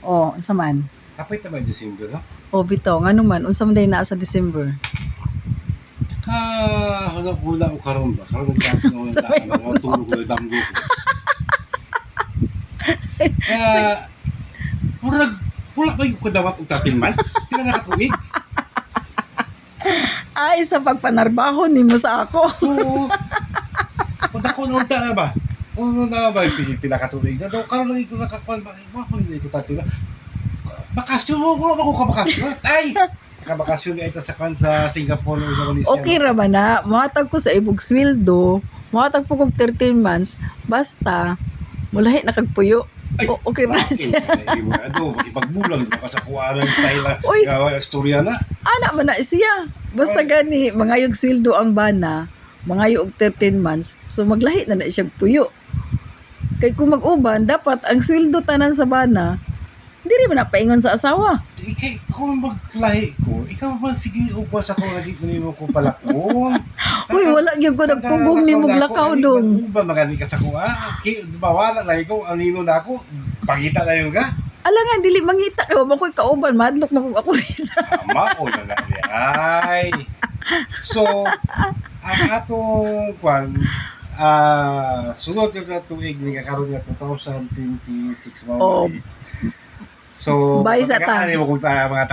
Oh, unsa man? Kapit naman December, no? O bitaw, ngano man unsa man day naa sa December? Hula ko karon ba? Karon nagkakit ng daan, mga tulog ko, damgo ko. Wala ba yung kadawat o 13 months? Kailan nakatuig? Ay, sa pagpanarbaho nimo sa ako. Oo. Kung ako naunta na ba? Kung na ba yung pila katuig na daw, karon lang ito nakakuan ba? Hindi ko tatila. Bakasyon mo, wala ko kabakasyon. Ay! Kabakasyon niya ito sa Singapore o sa Malaysia. Okay ra man na, muhatag ko sa ibog sweldo, muhatag po kog 13 months, basta mulahi na kagpuyo. Okay na siya. Hindi mo na ito, ipagbulang ka sa kuwanan style na Uy! istorya na. Ana man na siya. Basta gani, mangayog sweldo ang bana, mangayog og 13 months, so maglahi na siya puyo. Kay kung mag-uban, dapat ang sweldo tanan sa bana, diri man na paingon sa asawa. Kung maglahi ko, ikaw ba sige ubas ako lagi ko nimo ko palakon. Uy, wala gyud ko nagpugong ni mong lakaw dong. Ba magani ka sa kuha? Bawala na ikaw, ang nino na ako, pangita na yun ka? Ala nga, dili mangita kayo, makoy kauban, madlok na kong ako risa. Tama o na na ay. So, ang atong kwan, sunod yung na tuig ni kakaroon nga 2026 Oh. So, Bye sa pagkakaan mo kung mga